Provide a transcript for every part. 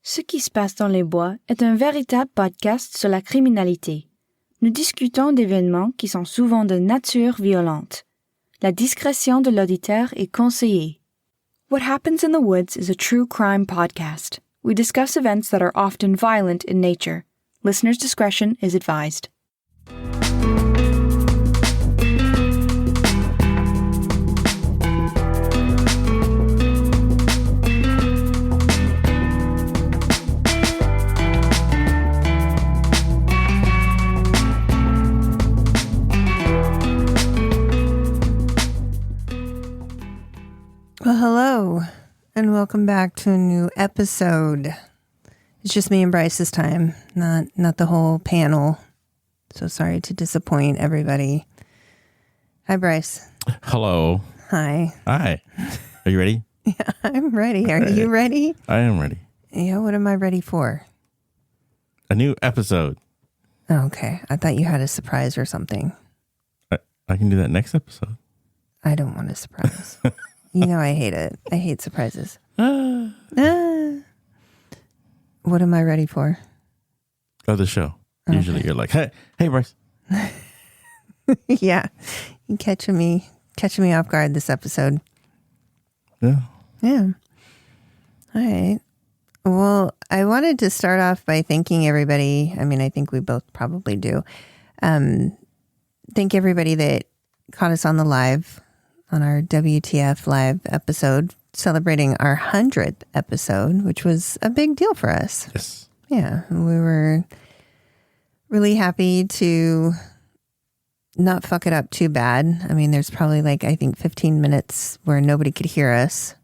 Ce qui se passe dans les bois est un véritable podcast sur la criminalité. Nous discutons d'événements qui sont souvent de nature violente. La discrétion de l'auditeur est conseillée. What Happens in the Woods is a true crime podcast. We discuss events that are often violent in nature. Listener's discretion is advised. Well, hello, and welcome back to a new episode. It's just me and Bryce this time, not the whole panel. So sorry to disappoint everybody. Hi, Bryce. Hello. Hi. Hi. Are you ready? Yeah, I'm ready. Are you ready? I am ready. Yeah, what am I ready for? A new episode. Okay, I thought you had a surprise or something. I can do that next episode. I don't want a surprise. You know I hate it. I hate surprises. What am I ready for? Oh, the show. Okay. Usually you're like, hey, Bryce. Yeah, you catching me off guard this episode. Yeah. Yeah. All right. Well, I wanted to start off by thanking everybody. I mean, I think we both probably do. Thank everybody that caught us on the live, on our WTF live episode, celebrating our 100th episode, which was a big deal for us. Yes. Yeah. We were really happy to not fuck it up too bad. I mean, there's probably I think 15 minutes where nobody could hear us.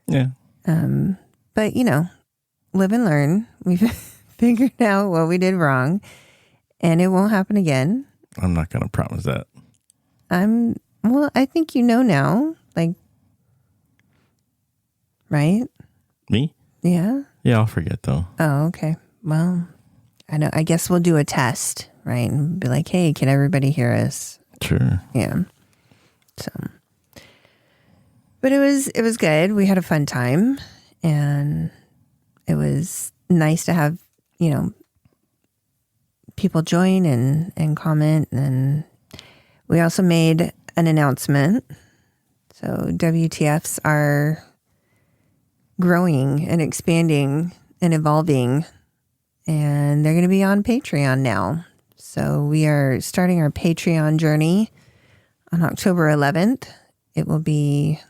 Yeah. But, live and learn. We've figured out what we did wrong, and it won't happen again. I'm not going to promise that. Well, I think you know now, right? Me? Yeah. Yeah, I'll forget though. Oh, okay. Well, I guess we'll do a test, right? And be like, hey, can everybody hear us? Sure. Yeah. So, but it was good. We had a fun time, and it was nice to have, people join and comment. And we also made an announcement. So WTFs are growing and expanding and evolving, and they're going to be on Patreon now. So we are starting our Patreon journey on October 11th. It will be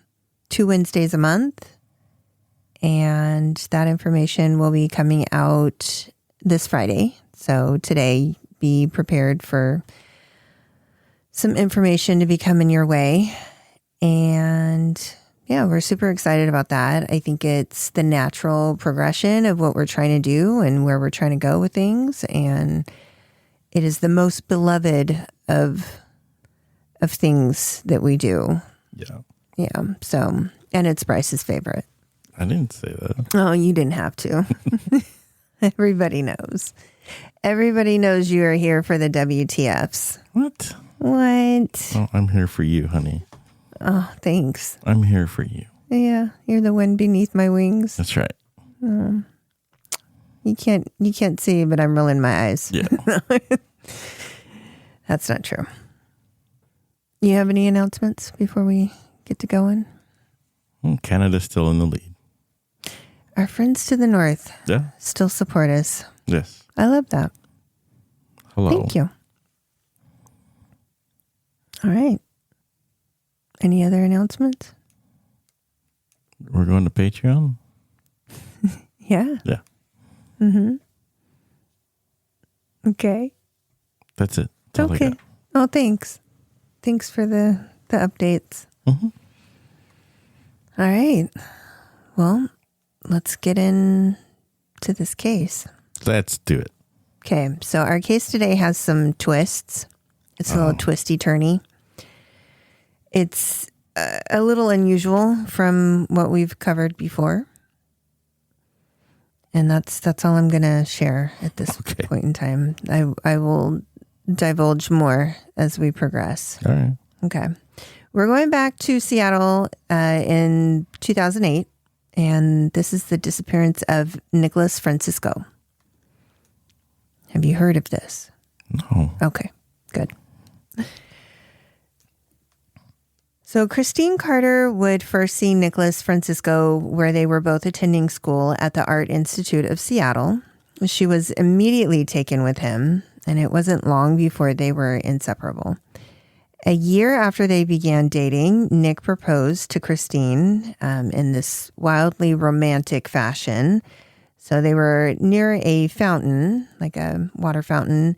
2 Wednesdays a month, and that information will be coming out this Friday. So today, be prepared for some information to be coming your way. And yeah, we're super excited about that. I think it's the natural progression of what we're trying to do and where we're trying to go with things. And it is the most beloved of things that we do. Yeah. Yeah. So, and it's Bryce's favorite. I didn't say that. Oh, you didn't have to. Everybody knows. Everybody knows you are here for the WTFs. What? What? Oh, I'm here for you, honey. Oh, thanks. I'm here for you. Yeah, you're the wind beneath my wings. That's right. You can't see, but I'm rolling my eyes. Yeah. That's not true. You have any announcements before we get to going? Canada's still in the lead. Our friends to the north still support us. Yes. I love that. Hello. Thank you. All right. Any other announcements? We're going to Patreon? Yeah. Yeah. Mm-hmm. Okay. That's it. That's all I Okay. got. Oh, thanks. Thanks for the updates. Mm-hmm. All right. Well, let's get into this case. Let's do it. Okay. So our case today has some twists. It's a little twisty-turny. It's a little unusual from what we've covered before. And that's all I'm going to share at this point in time. I will divulge more as we progress. All right. Okay. We're going back to Seattle in 2008. And this is the disappearance of Nicholas Francisco. Have you heard of this? No. Okay, good. So Christine Carter would first see Nicholas Francisco where they were both attending school at the Art Institute of Seattle. She was immediately taken with him, and it wasn't long before they were inseparable. A year after they began dating, Nick proposed to Christine in this wildly romantic fashion. So they were near a fountain, like a water fountain,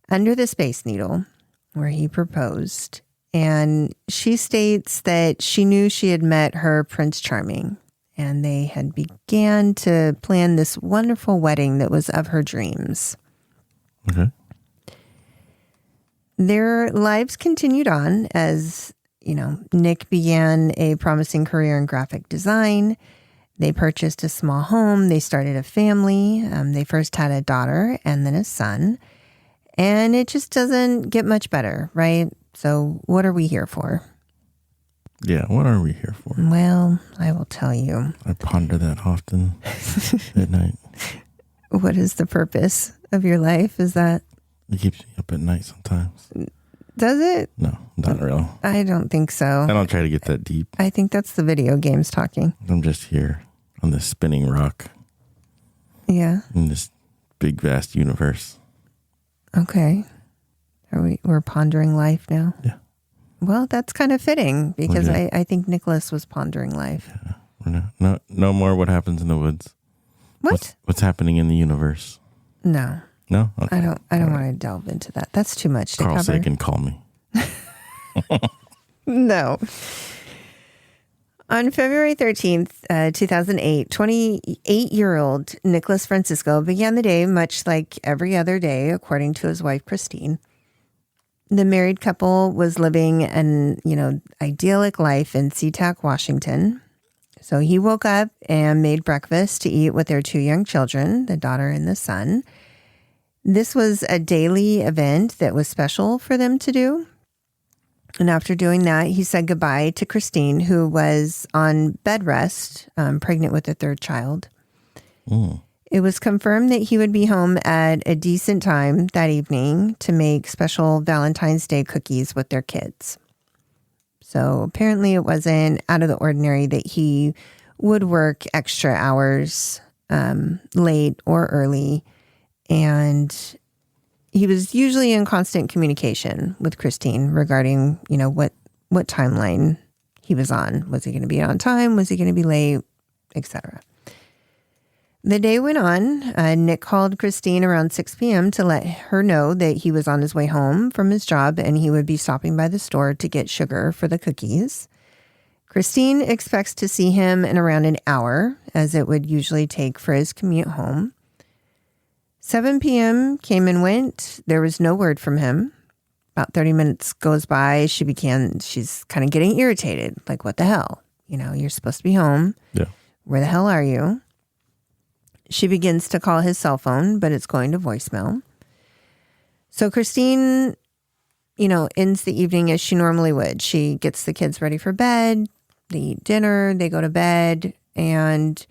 under the Space Needle, where he proposed. And she states that she knew she had met her Prince Charming, and they had began to plan this wonderful wedding that was of her dreams. Okay. Their lives continued on as, Nick began a promising career in graphic design. They purchased a small home. They started a family. They first had a daughter and then a son. And it just doesn't get much better, right? So what are we here for? Yeah, what are we here for? Well, I will tell you. I ponder that often at night. What is the purpose of your life? Is that... It keeps me up at night sometimes. Does it? No, not really. I don't think so. I don't try to get that deep. I think that's the video games talking. I'm just here on this spinning rock Yeah. in this big, vast universe. Okay. We're pondering life now? Yeah. Well, that's kind of fitting because Okay. I think Nicholas was pondering life. Yeah. We're not, no more what happens in the woods. What? What's happening in the universe? No. No? Okay. I don't want to delve into that. That's too much to Carl cover. Sagan, call me. No. On February 13th, 2008, 28-year-old Nicholas Francisco began the day much like every other day, according to his wife, Christine. The married couple was living an, idyllic life in SeaTac, Washington. So he woke up and made breakfast to eat with their two young children, the daughter and the son. This was a daily event that was special for them to do. And after doing that, he said goodbye to Christine, who was on bed rest, pregnant with a third child. Mm. It was confirmed that he would be home at a decent time that evening to make special Valentine's Day cookies with their kids. So apparently it wasn't out of the ordinary that he would work extra hours, late or early. And he was usually in constant communication with Christine regarding, what timeline he was on. Was he going to be on time? Was he going to be late? Etc. The day went on. Nick called Christine around 6 p.m. to let her know that he was on his way home from his job and he would be stopping by the store to get sugar for the cookies. Christine expects to see him in around an hour, as it would usually take for his commute home. 7 p.m. came and went. There was no word from him. About 30 minutes goes by. She's kind of getting irritated. Like, what the hell? You're supposed to be home. Yeah. Where the hell are you? She begins to call his cell phone, but it's going to voicemail. So Christine, ends the evening as she normally would. She gets the kids ready for bed. They eat dinner. They go to bed. And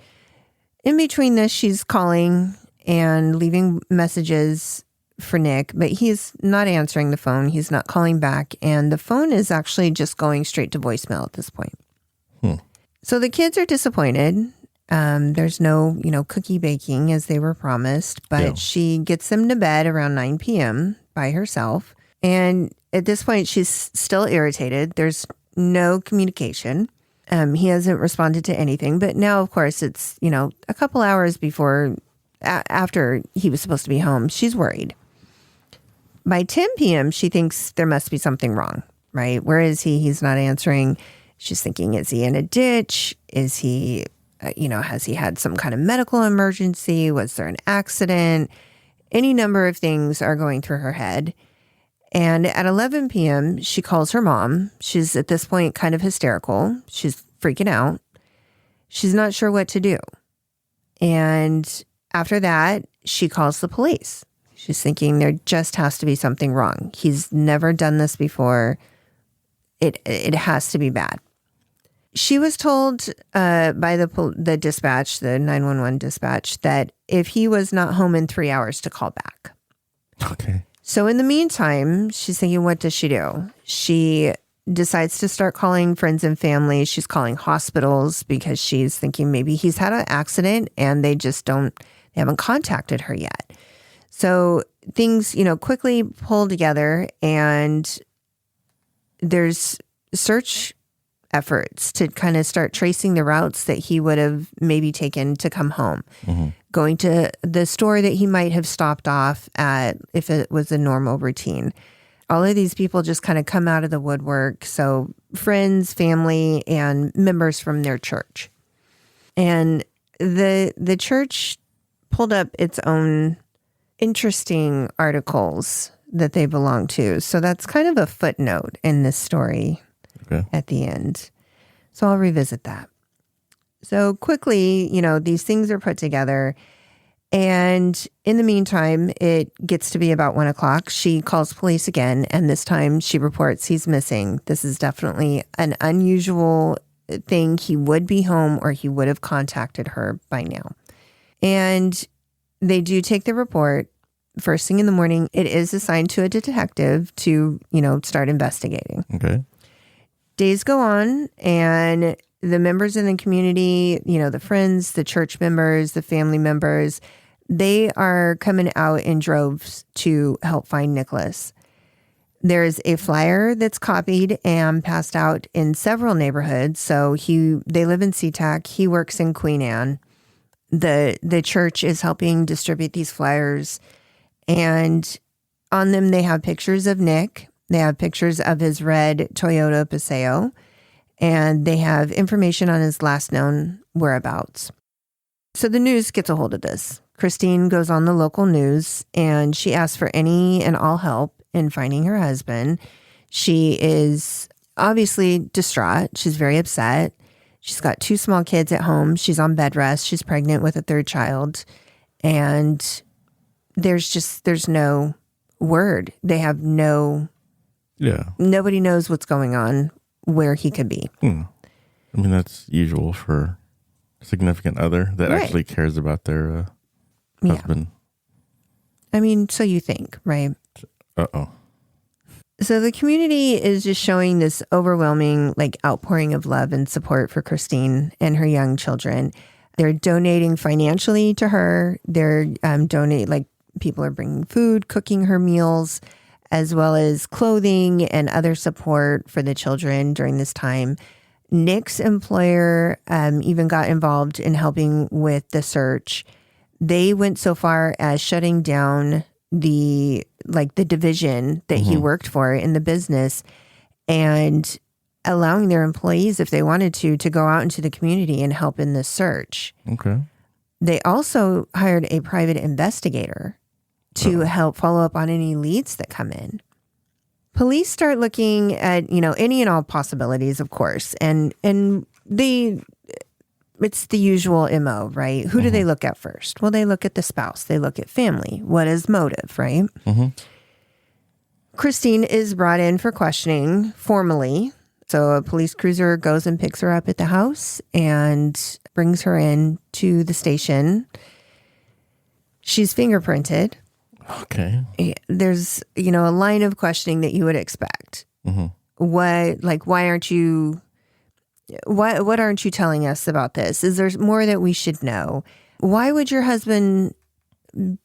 in between this, she's calling and leaving messages for Nick, but he's not answering the phone. He's not calling back. And the phone is actually just going straight to voicemail at this point. So the kids are disappointed. There's no, cookie baking as they were promised, but she gets them to bed around 9 p.m. by herself. And at this point, she's still irritated. There's no communication. He hasn't responded to anything. But now, of course, it's, a couple hours after he was supposed to be home. She's worried. By 10 p.m., she thinks there must be something wrong, right? Where is he? He's not answering. She's thinking, is he in a ditch? Is he... has he had some kind of medical emergency? Was there an accident? Any number of things are going through her head. And at 11 p.m., she calls her mom. She's at this point kind of hysterical. She's freaking out. She's not sure what to do. And after that, she calls the police. She's thinking there just has to be something wrong. He's never done this before. It has to be bad. She was told by the dispatch, the 911 dispatch, that if he was not home in 3 hours to call back. Okay. So in the meantime, she's thinking, what does she do? She decides to start calling friends and family. She's calling hospitals because she's thinking maybe he's had an accident and they haven't contacted her yet. So things, quickly pull together, and there's search efforts to kind of start tracing the routes that he would have maybe taken to come home, going to the store that he might have stopped off at if it was a normal routine. All of these people just kind of come out of the woodwork. So friends, family, and members from their church. And the church pulled up its own interesting articles that they belong to. So that's kind of a footnote in this story at the end. So I'll revisit that. So quickly, these things are put together. And in the meantime, it gets to be about 1:00. She calls police again, and this time she reports he's missing. This is definitely an unusual thing. He would be home, or he would have contacted her by now. And they do take the report. First thing in the morning, it is assigned to a detective to, start investigating. Okay. Days go on, and the members in the community, the friends, the church members, the family members, they are coming out in droves to help find Nicholas. There's a flyer that's copied and passed out in several neighborhoods. So they live in SeaTac. He works in Queen Anne. The church is helping distribute these flyers, and on them they have pictures of Nick. They have pictures of his red Toyota Paseo, and they have information on his last known whereabouts. So the news gets a hold of this. Christine goes on the local news, and she asks for any and all help in finding her husband. She is obviously distraught. She's very upset. She's got 2 small kids at home. She's on bed rest. She's pregnant with a 3rd child. And there's no word. They have nobody knows what's going on, where he could be. I mean, that's usual for a significant other that actually cares about their husband. I mean, so you think, right? Uh-oh. So the community is just showing this overwhelming outpouring of love and support for Christine and her young children. They're donating financially to her. They're people are bringing food, cooking her meals, as well as clothing and other support for the children during this time. Nick's employer even got involved in helping with the search. They went so far as shutting down the division that he worked for in the business, and allowing their employees, if they wanted to go out into the community and help in this search. Okay. They also hired a private investigator to help follow up on any leads that come in. Police start looking at, any and all possibilities, of course. And it's the usual MO, right? Who do they look at first? Well, they look at the spouse. They look at family. What is motive, right? Christine is brought in for questioning formally. So a police cruiser goes and picks her up at the house and brings her in to the station. She's fingerprinted. Okay. There's, a line of questioning that you would expect. What aren't you telling us about this? Is there more that we should know? Why would your husband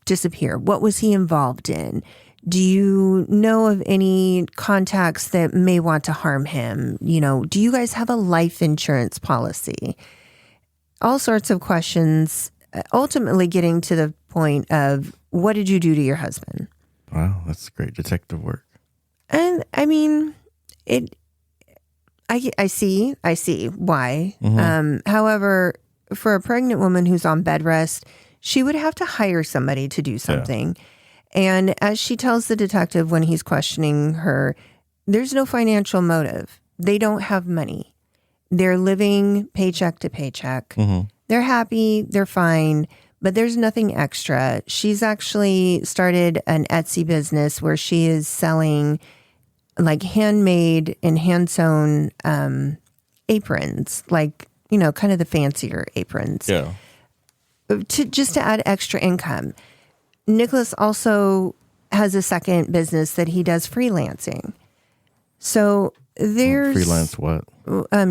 disappear? What was he involved in? Do you know of any contacts that may want to harm him? Do you guys have a life insurance policy? All sorts of questions, ultimately getting to the point of, what did you do to your husband? Wow, that's great detective work. And I mean, I see why. However, for a pregnant woman who's on bed rest, she would have to hire somebody to do something. Yeah. And as she tells the detective when he's questioning her, there's no financial motive. They don't have money. They're living paycheck to paycheck. They're happy. They're fine. But there's nothing extra. She's actually started an Etsy business where she is selling handmade and hand-sewn aprons, like, kind of the fancier aprons. Yeah. Just to add extra income. Nicholas also has a second business that he does freelancing. So there's... Freelance what?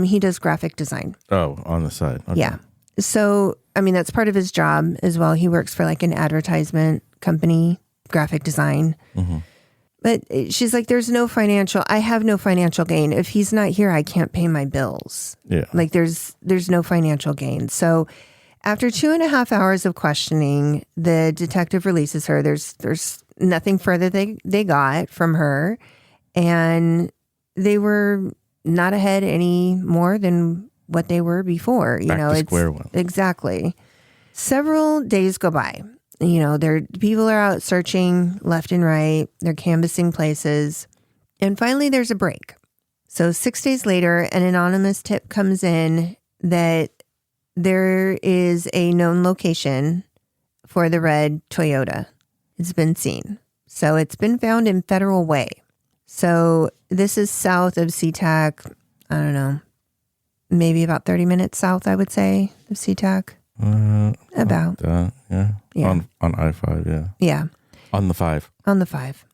He does graphic design. Oh, on the side. Okay. Yeah. So, that's part of his job as well. He works for like an advertisement company, graphic design. Mm-hmm. But she's like, I have no financial gain. If he's not here, I can't pay my bills. Yeah. Like there's no financial gain. So after 2.5 hours of questioning, the detective releases her. There's nothing further they got from her. And they were not ahead any more than what they were before. Back to square one. Exactly. Several days go by. People are out searching left and right. They're canvassing places. And finally, there's a break. So 6 days later, an anonymous tip comes in that there is a known location for the red Toyota. It's been seen. So it's been found in Federal Way. So this is south of SeaTac. I don't know, maybe about 30 minutes south, I would say, of SeaTac. About. Yeah. Yeah. On I-5, yeah. Yeah. On the 5. On the 5.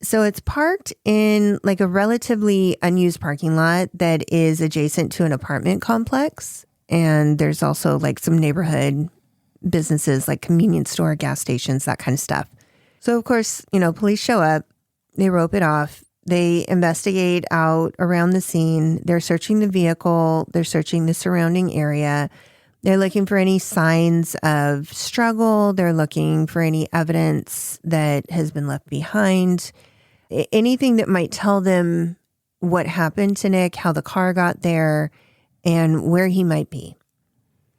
So it's parked in like a relatively unused parking lot that is adjacent to an apartment complex. And there's also like some neighborhood businesses like convenience store, gas stations, that kind of stuff. So of course, police show up, they rope it off, they investigate out around the scene. They're searching the vehicle, they're searching the surrounding area. They're looking for any signs of struggle. They're looking for any evidence that has been left behind. Anything that might tell them what happened to Nick, how the car got there, and where he might be.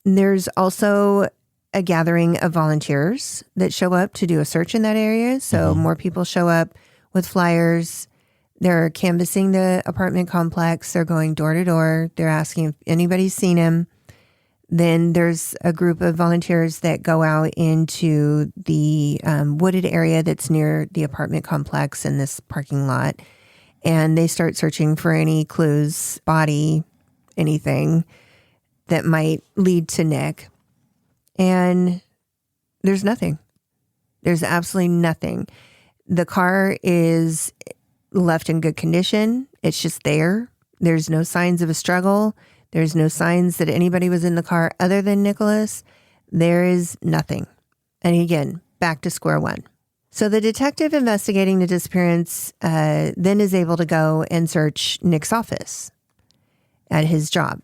There's also a gathering of volunteers that show up to do a search in that area. So more people show up with flyers. They're canvassing the apartment complex. They're going door to door. They're asking if anybody's seen him. Then there's a group of volunteers that go out into the wooded area that's near the apartment complex in this parking lot. And they start searching for any clues, body, anything that might lead to Nick. And there's nothing. There's absolutely nothing. The car is left in good condition. It's just there. There's no signs of a struggle. There's no signs that anybody was in the car other than Nicholas. There is nothing. And again, back to square one. So the detective investigating the disappearance then is able to go and search Nick's office at his job.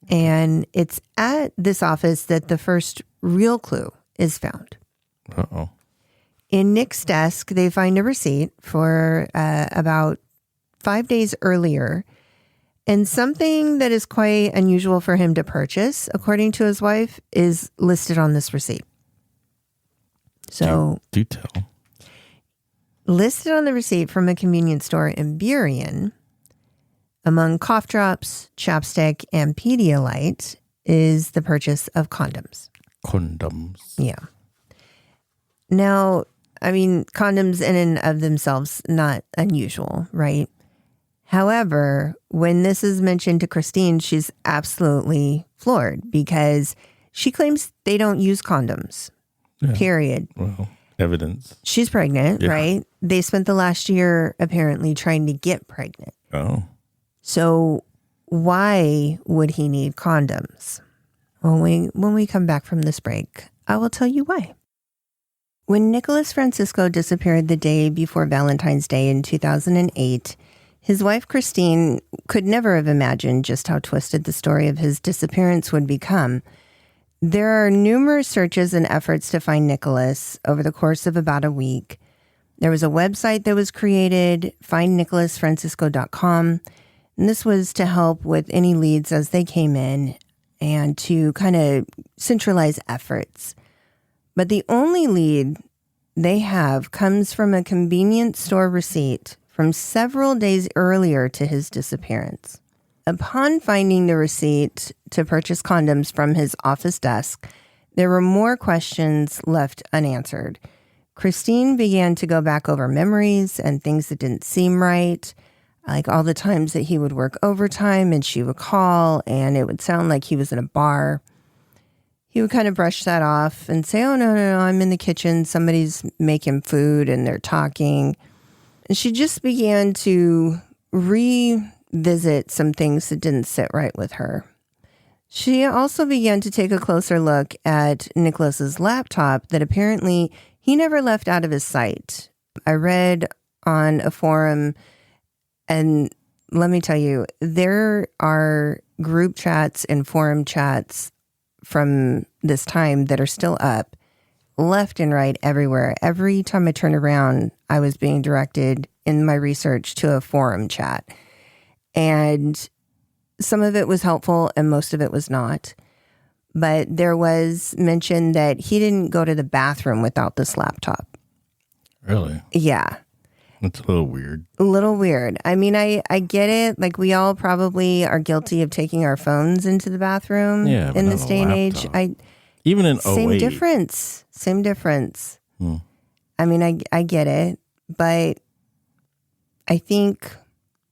And it's at this office that the first real clue is found. Uh-oh. In Nick's desk, they find a receipt for about 5 days earlier. And something that is quite unusual for him to purchase, according to his wife, is listed on this receipt. So, do tell. Listed on the receipt from a convenience store in Burien, among cough drops, chapstick, and Pedialyte, is the purchase of condoms. Condoms. Yeah. Now, condoms in and of themselves, not unusual, right? However, when this is mentioned to Christine, she's absolutely floored because she claims they don't use condoms, period. Well, evidence. She's pregnant, right? They spent the last year apparently trying to get pregnant. Oh. So why would he need condoms? When we come back from this break, I will tell you why. When Nicholas Francisco disappeared the day before Valentine's Day in 2008, his wife, Christine, could never have imagined just how twisted the story of his disappearance would become. There are numerous searches and efforts to find Nicholas over the course of about a week. There was a website that was created, findnicholasfrancisco.com, and this was to help with any leads as they came in and to kind of centralize efforts. But the only lead they have comes from a convenience store receipt from several days earlier to his disappearance. Upon finding the receipt to purchase condoms from his office desk, there were more questions left unanswered. Christine began to go back over memories and things that didn't seem right. like all the times that he would work overtime and she would call and it would sound like he was in a bar. He would kind of brush that off and say, oh, no, I'm in the kitchen. Somebody's making food and they're talking. And she just began to revisit some things that didn't sit right with her. She also began to take a closer look at Nicholas's laptop that apparently he never left out of his sight. I read on a forum, and let me tell you, there are group chats and forum chats from this time that are still up, left and right everywhere. Every time I turned around, I was being directed in my research to a forum chat. And some of it was helpful and most of it was not. But there was mention that he didn't go to the bathroom without this laptop. Really? Yeah. That's a little weird. A little weird. I mean, I get it. Like, we all probably are guilty of taking our phones into the bathroom in this day and age. Even in 08. Same difference. I mean, I get it. But I think,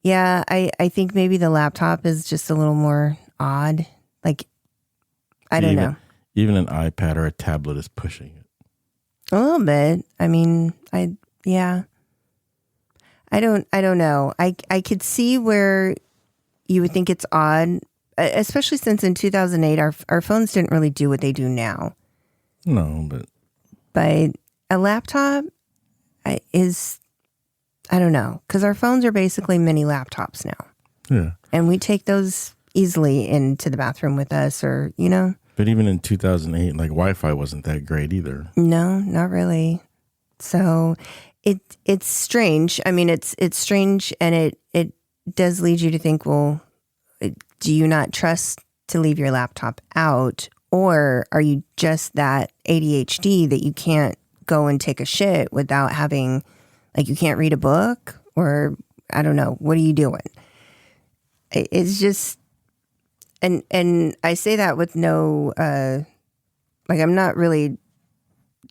I think maybe the laptop is just a little more odd. Like, I don't know. Even an iPad or a tablet is pushing it. A little bit. I mean, I don't know. I could see where you would think it's odd, especially since in 2008, our phones didn't really do what they do now. No, but a laptop is, I don't know, because our phones are basically mini laptops now. Yeah. And we take those easily into the bathroom with us or, you know. But even in 2008, like Wi-Fi wasn't that great either. No, not really. So it's strange. I mean, it's strange, and it does lead you to think, well, do you not trust to leave your laptop out, or are you just that ADHD that you can't go and take a shit without having, like, you can't read a book, or I don't know, what are you doing? It's just, and I say that with no, like, I'm not really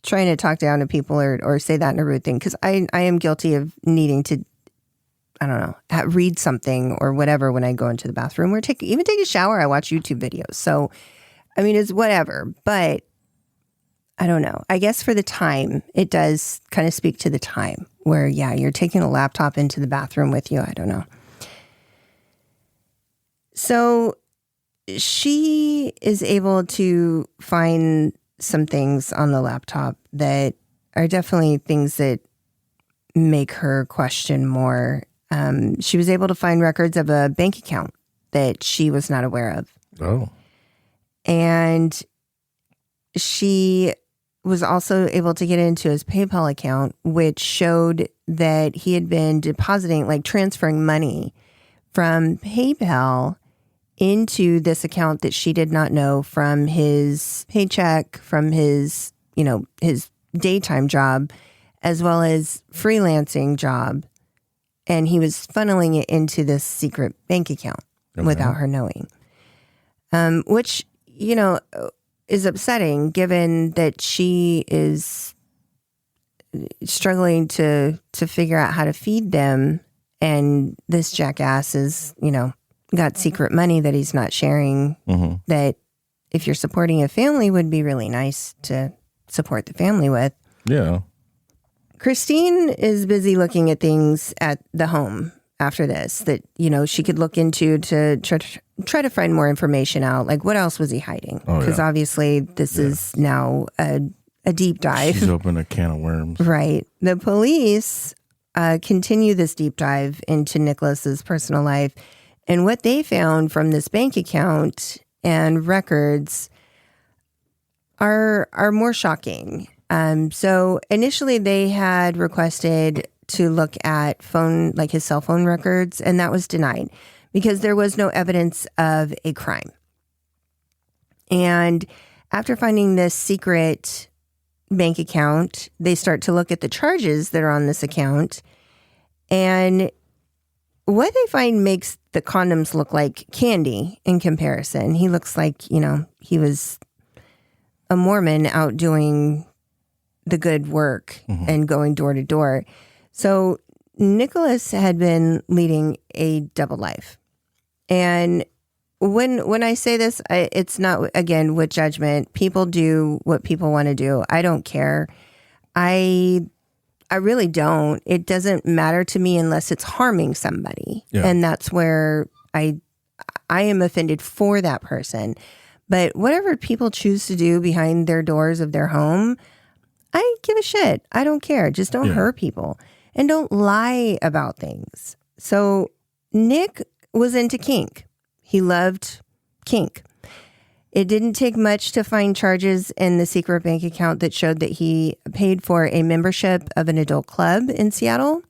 trying to talk down to people or say that in a rude thing, because I am guilty of needing to, I don't know, read something or whatever when I go into the bathroom or even take a shower. I watch YouTube videos. So, I mean, it's whatever, but I don't know. I guess for the time, it does kind of speak to the time where, yeah, you're taking a laptop into the bathroom with you. I don't know. So she is able to find some things on the laptop that are definitely things that make her question more. She was able to find records of a bank account that she was not aware of. Oh. And she was also able to get into his PayPal account, which showed that he had been depositing, like transferring money from PayPal into this account that she did not know from his paycheck, from his, his daytime job, as well as freelancing job. And he was funneling it into this secret bank account without her knowing, which, is upsetting given that she is struggling to figure out how to feed them. And this jackass is, got secret money that he's not sharing, that if you're supporting a family would be really nice to support the family with. Yeah. Christine is busy looking at things at the home after this that, she could look into to try to find more information out. Like, what else was he hiding? Because obviously this is now a deep dive. She's opened a can of worms. Right. The police continue this deep dive into Nicholas's personal life. And what they found from this bank account and records are more shocking. So initially they had requested to look at his cell phone records, and that was denied because there was no evidence of a crime. And after finding this secret bank account, they start to look at the charges that are on this account, and what they find makes the condoms look like candy in comparison. He looks like, he was a Mormon out doing the good work and going door to door. So Nicholas had been leading a double life. And when I say this, it's not, again, with judgment. People do what people want to do. I don't care. I really don't. It doesn't matter to me unless it's harming somebody. Yeah. And that's where I am offended for that person. But whatever people choose to do behind their doors of their home, I give a shit. I don't care. Just don't hurt people and don't lie about things. So Nick was into kink. He loved kink. It didn't take much to find charges in the secret bank account that showed that he paid for a membership of an adult club in Seattle.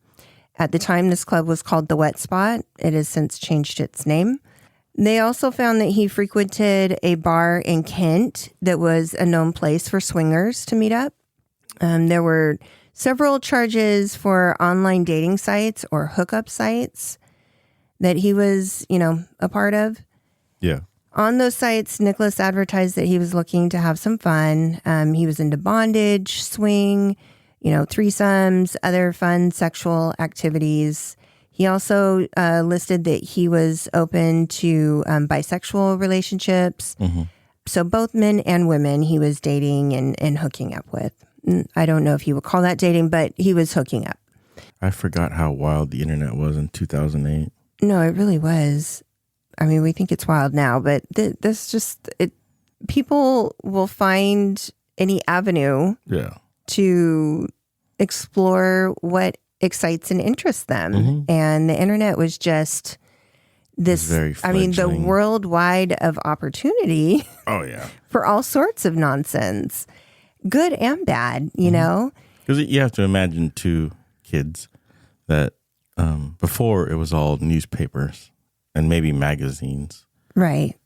At the time, this club was called the Wet Spot. It has since changed its name. They also found that he frequented a bar in Kent that was a known place for swingers to meet up. There were several charges for online dating sites or hookup sites that he was, a part of. Yeah. On those sites, Nicholas advertised that he was looking to have some fun. He was into bondage, swing, threesomes, other fun sexual activities. He also listed that he was open to bisexual relationships. Mm-hmm. So both men and women he was dating and hooking up with. I don't know if you would call that dating, but he was hooking up. I forgot how wild the internet was in 2008. No, it really was. I mean, we think it's wild now, but that's just it. People will find any avenue to explore what excites and interests them. Mm-hmm. And the internet was just this, the worldwide of opportunity. Oh, yeah. For all sorts of nonsense, good and bad, you know? Because you have to imagine two kids that before it was all newspapers and maybe magazines. Right.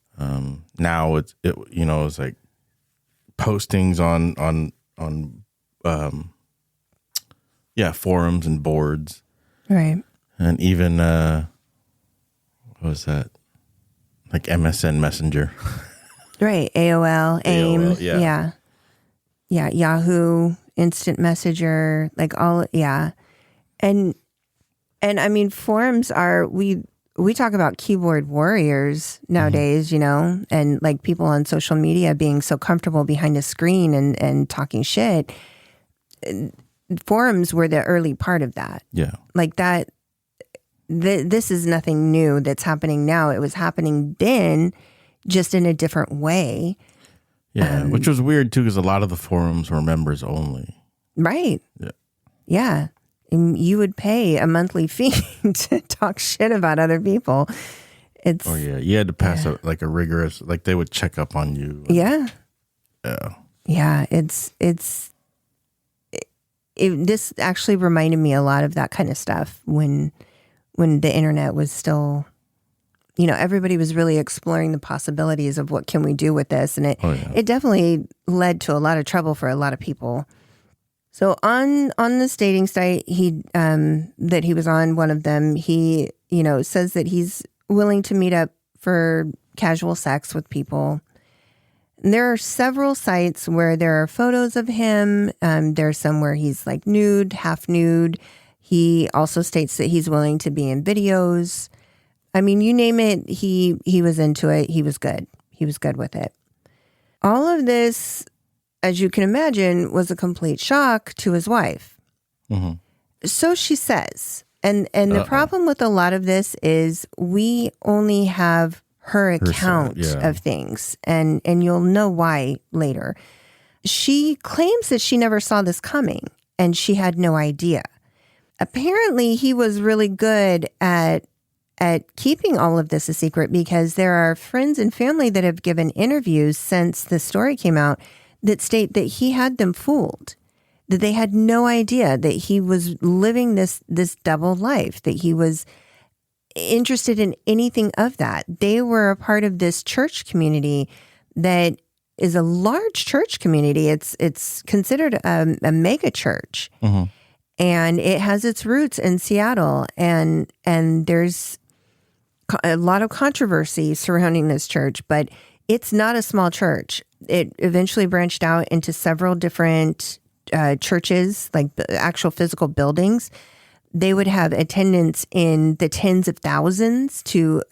Now it's like postings on forums and boards. Right. And even what was that? Like MSN Messenger. Right. AOL, AIM. Yeah. Yeah. Yahoo, Instant Messenger, like all, yeah. And I mean, forums are, we talk about keyboard warriors nowadays, and like people on social media being so comfortable behind a screen and talking shit. Forums were the early part of that. Yeah. Like that, this is nothing new that's happening now. It was happening then, just in a different way. Yeah, which was weird too, because a lot of the forums were members only. Right. Yeah. Yeah. And you would pay a monthly fee to talk shit about other people. You had to pass a rigorous, like they would check up on you. Yeah. Yeah. Yeah. This actually reminded me a lot of that kind of stuff when the internet was still, everybody was really exploring the possibilities of what can we do with this. And it definitely led to a lot of trouble for a lot of people. So on this dating site that he was on, one of them, he, says that he's willing to meet up for casual sex with people. And there are several sites where there are photos of him. There's some where he's like nude, half nude. He also states that he's willing to be in videos. I mean, you name it, he was into it. He was good. He was good with it. All of this, as you can imagine, was a complete shock to his wife. Mm-hmm. So she says. And the problem with a lot of this is we only have her account of things. And you'll know why later. She claims that she never saw this coming and she had no idea. Apparently, he was really good at keeping all of this a secret because there are friends and family that have given interviews since the story came out that state that he had them fooled, that they had no idea that he was living this double life, that he was interested in anything of that. They were a part of this church community that is a large church community. It's considered a mega church. Mm-hmm. And it has its roots in Seattle, and there's a lot of controversy surrounding this church, but it's not a small church. It eventually branched out into several different churches, like actual physical buildings. they would have attendance in the tens of thousands to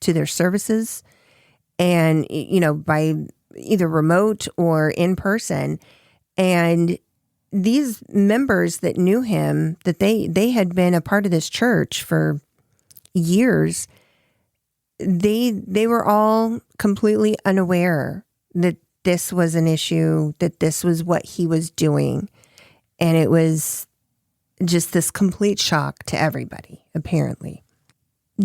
their services, and by either remote or in person. And these members that knew him, that they had been a part of this church for years, they were all completely unaware that this was an issue, that this was what he was doing. And it was just this complete shock to everybody, apparently.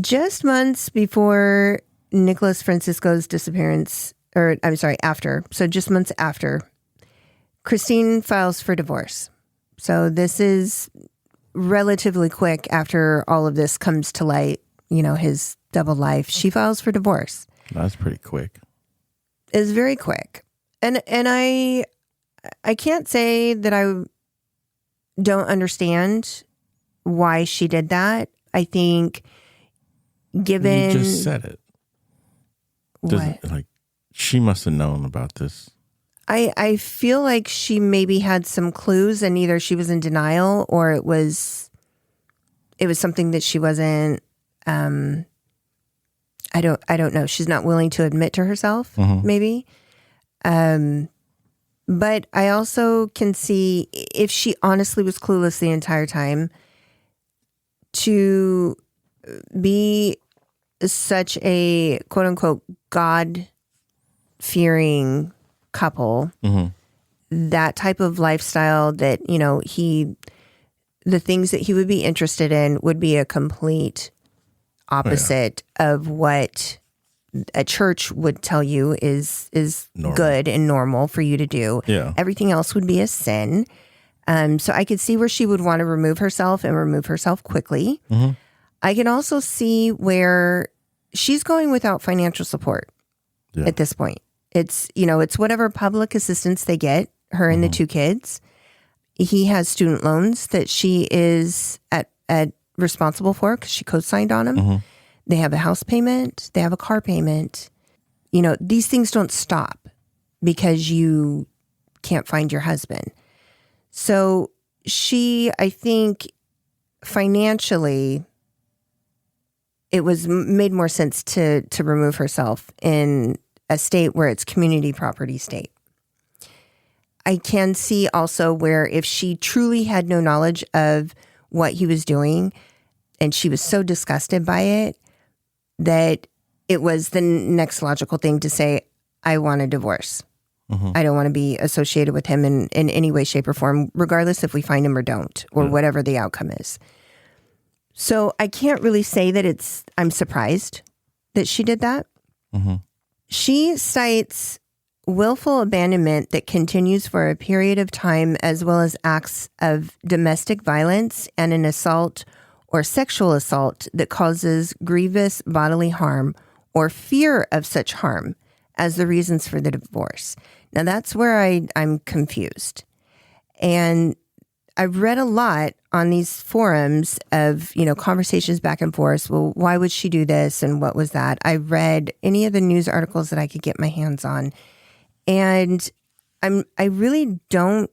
Just months before Nicholas Francisco's disappearance, after, so just months after, Christine files for divorce. So this is relatively quick after all of this comes to light, his double life. She files for divorce. That's pretty quick. It's very quick. And I can't say that I don't understand why she did that. I think given... You just said it. What? She must have known about this. I feel like she maybe had some clues, and either she was in denial or it was something that she wasn't. I don't know. She's not willing to admit to herself, maybe. But I also can see if she honestly was clueless the entire time, to be such a quote unquote God-fearing couple, that type of lifestyle that, the things that he would be interested in would be a complete opposite of what a church would tell you is good and normal for you to do. Yeah. Everything else would be a sin. So I could see where she would want to remove herself quickly. I can also see where she's going without financial support at this point. It's whatever public assistance they get, her and the two kids. He has student loans that she is at responsible for because she co-signed on them. They have a house payment. They have a car payment. These things don't stop because you can't find your husband. So she, I think, financially, it was made more sense to remove herself in a state where it's community property state. I can see also where if she truly had no knowledge of what he was doing and she was so disgusted by it, that it was the next logical thing to say, I want a divorce. I don't want to be associated with him in any way, shape, or form, regardless if we find him or don't, or whatever the outcome is. So I can't really say that I'm surprised that she did that. She cites willful abandonment that continues for a period of time, as well as acts of domestic violence and an assault or sexual assault that causes grievous bodily harm or fear of such harm as the reasons for the divorce. Now that's where I'm confused. And I've read a lot on these forums of, conversations back and forth. Well, why would she do this? And what was that? I read any of the news articles that I could get my hands on. And I really don't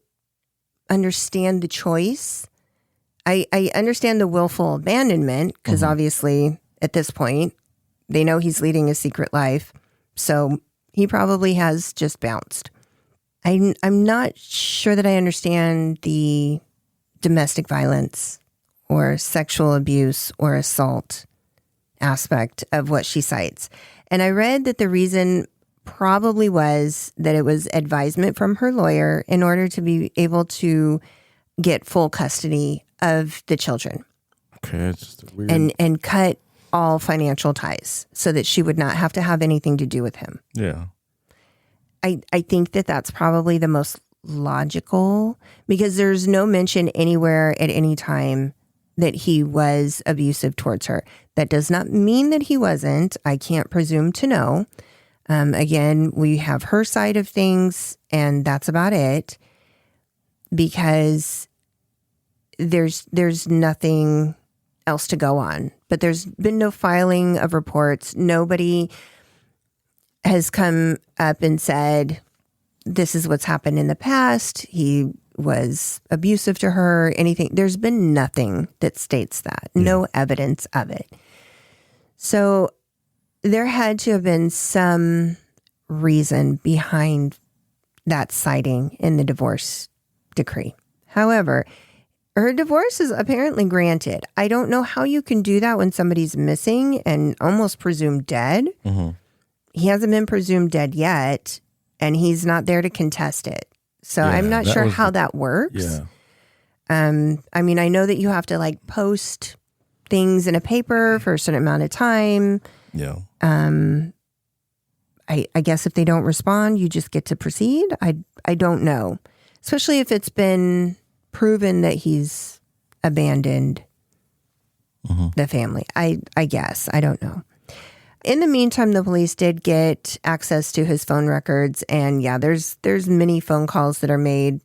understand the choice. I understand the willful abandonment because obviously at this point, they know he's leading a secret life. So he probably has just bounced. I'm not sure that I understand the domestic violence or sexual abuse or assault aspect of what she cites. And I read that the reason probably was that it was advisement from her lawyer in order to be able to get full custody of the children. Okay, it's just weird. And cut all financial ties so that she would not have to have anything to do with him. Yeah. I think that that's probably the most logical because there's no mention anywhere at any time that he was abusive towards her. That does not mean that he wasn't. I can't presume to know. Again, we have her side of things and that's about it because there's nothing else to go on. But there's been no filing of reports. Nobody has come up and said, this is what's happened in the past. He was abusive to her, anything. There's been nothing that states that, no evidence of it. So there had to have been some reason behind that citing in the divorce decree. However, her divorce is apparently granted. I don't know how you can do that when somebody's missing and almost presumed dead. Mm-hmm. He hasn't been presumed dead yet, and he's not there to contest it. So I'm not sure how that works. Yeah. I mean, I know that you have to like post things in a paper for a certain amount of time. Yeah. I guess if they don't respond, you just get to proceed. I don't know, especially if it's been proven that he's abandoned the family. I guess. I don't know. In the meantime, the police did get access to his phone records, and there's many phone calls that are made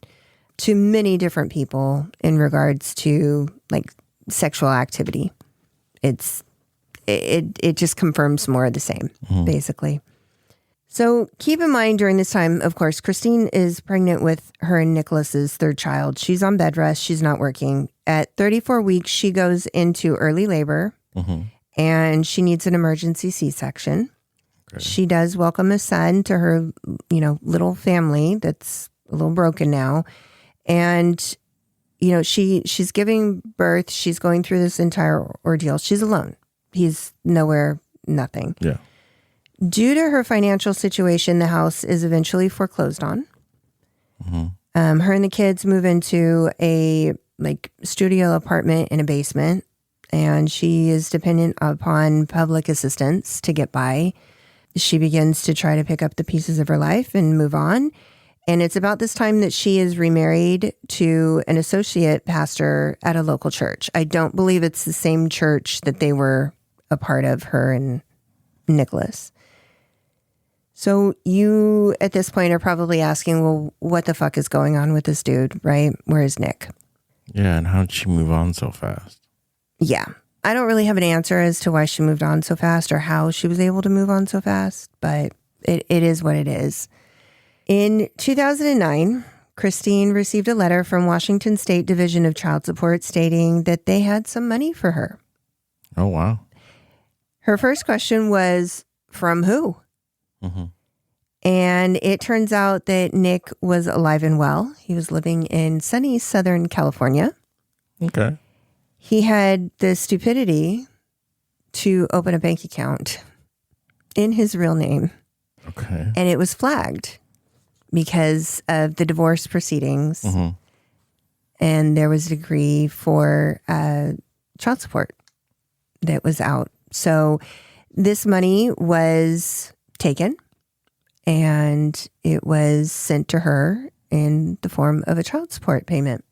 to many different people in regards to like sexual activity. It just confirms more of the same, basically. So keep in mind during this time, of course, Christine is pregnant with her and Nicholas's third child. She's on bed rest. She's not working. At 34 weeks, she goes into early labor, and she needs an emergency C-section. Okay. She does welcome a son to her, little family that's a little broken now. And, she's giving birth. She's going through this entire ordeal. She's alone. He's nowhere, nothing. Yeah. Due to her financial situation, the house is eventually foreclosed on. Her and the kids move into a studio apartment in a basement, and she is dependent upon public assistance to get by. She begins to try to pick up the pieces of her life and move on. And it's about this time that she is remarried to an associate pastor at a local church. I don't believe it's the same church that they were a part of, her and Nicholas. So you, at this point, are probably asking, well, what the fuck is going on with this dude, right? Where is Nick? Yeah, and how did she move on so fast? Yeah. I don't really have an answer as to why she moved on so fast or how she was able to move on so fast, but it is what it is. In 2009, Christine received a letter from Washington State Division of Child Support stating that they had some money for her. Oh, wow. Her first question was, from who? And it turns out that Nick was alive and well. He was living in sunny Southern California. Okay. He had the stupidity to open a bank account in his real name. Okay. And it was flagged because of the divorce proceedings. And there was a decree for child support that was out. So this money was taken and it was sent to her in the form of a child support payment.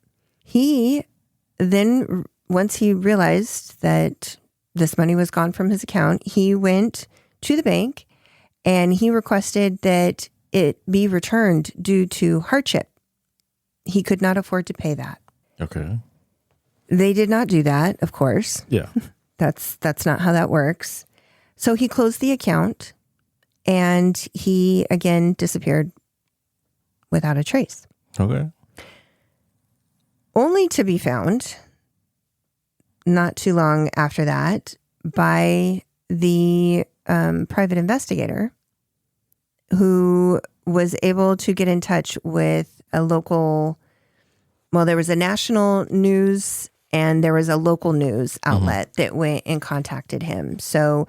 He then, once he realized that this money was gone from his account, he went to the bank and he requested that it be returned due to hardship. He could not afford to pay that. Okay. They did not do that, of course. Yeah. That's not how that works. So he closed the account and he again disappeared without a trace. Okay. Only to be found not too long after that by the private investigator who was able to get in touch with a local, there was a national news and there was a local news outlet that went and contacted him. So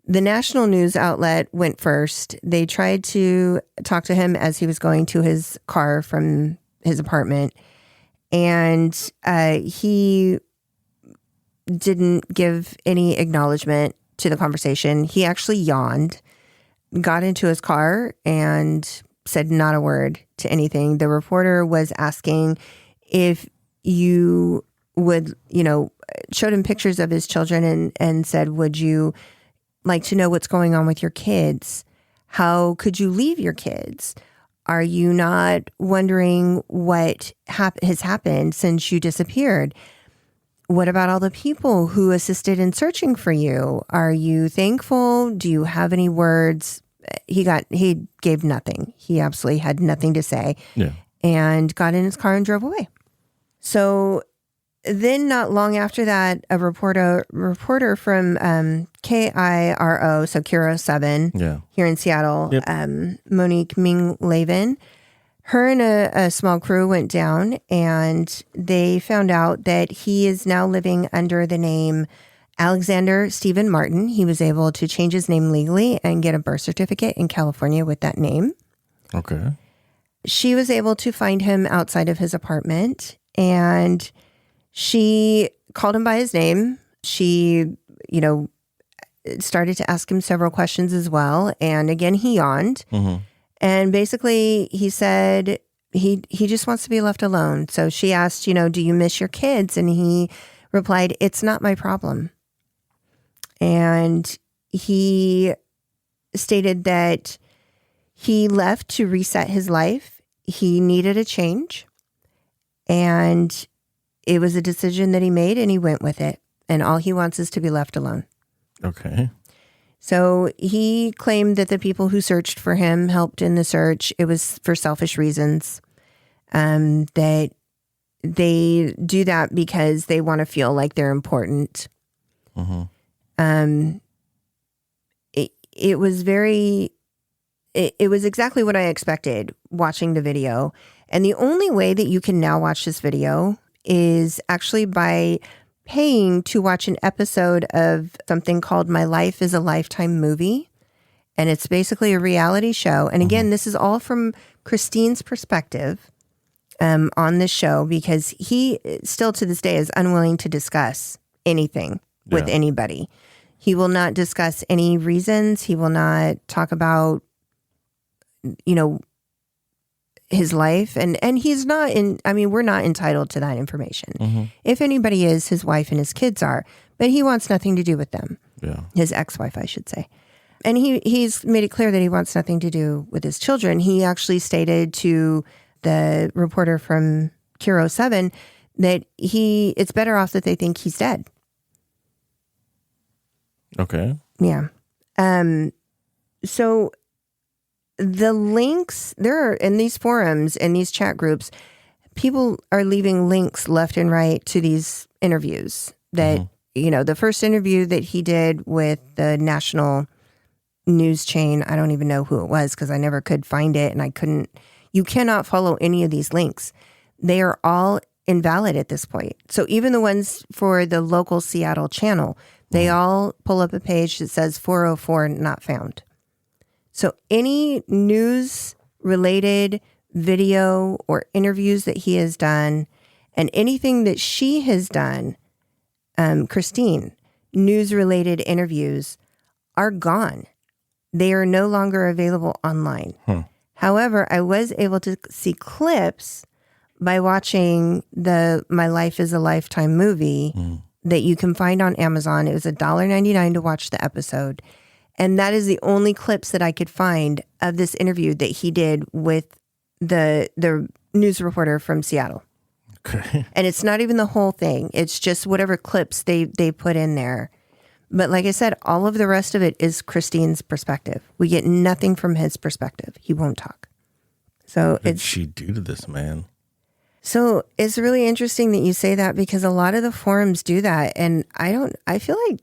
the national news outlet went first. They tried to talk to him as he was going to his car from his apartment. And he didn't give any acknowledgement to the conversation. He actually yawned, got into his car, and said not a word to anything. The reporter was asking if you would, showed him pictures of his children and said, would you like to know what's going on with your kids? How could you leave your kids? Are you not wondering what has happened since you disappeared? What about all the people who assisted in searching for you? Are you thankful? Do you have any words? He gave nothing. He absolutely had nothing to say. Yeah. and got in his car and drove away. So then not long after that, a reporter from KIRO, so KIRO 7 here in Seattle, Monique Ming-Lavin, her and a small crew went down and they found out that he is now living under the name Alexander Stephen Martin. He was able to change his name legally and get a birth certificate in California with that name. Okay. She was able to find him outside of his apartment and she called him by his name. She, started to ask him several questions as well. And again, he yawned. Mm-hmm. And basically he said he just wants to be left alone. So she asked, do you miss your kids? And he replied, it's not my problem. And he stated that he left to reset his life. He needed a change. And it was a decision that he made and he went with it. And all he wants is to be left alone. Okay. So he claimed that the people who searched for him helped in the search. It was for selfish reasons. That they do that because they want to feel like they're important. Mm-hmm. It was it was exactly what I expected watching the video. And the only way that you can now watch this video is actually by paying to watch an episode of something called My Life is a Lifetime Movie. And it's basically a reality show. And again, this is all from Christine's perspective on this show because he still to this day is unwilling to discuss anything with anybody. He will not discuss any reasons. He will not talk about, his life. And he's not we're not entitled to that information. Mm-hmm. If anybody is, his wife and his kids are, but he wants nothing to do with them. Yeah. His ex-wife, I should say. And he's made it clear that he wants nothing to do with his children. He actually stated to the reporter from KIRO 7 that it's better off that they think he's dead. Okay. Yeah. So the links there are in these forums and these chat groups, people are leaving links left and right to these interviews that, the first interview that he did with the national news chain, I don't even know who it was because I never could find it and you cannot follow any of these links. They are all invalid at this point. So even the ones for the local Seattle channel, they all pull up a page that says 404 not found. So any news-related video or interviews that he has done and anything that she has done, Christine, news-related interviews are gone. They are no longer available online. However, I was able to see clips by watching the My Life is a Lifetime movie that you can find on Amazon. It was $1.99 to watch the episode. And that is the only clips that I could find of this interview that he did with the news reporter from Seattle. Okay. And it's not even the whole thing. It's just whatever clips they put in there. But like I said, all of the rest of it is Christine's perspective. We get nothing from his perspective. He won't talk. So what did she do to this man? So it's really interesting that you say that because a lot of the forums do that. And I feel like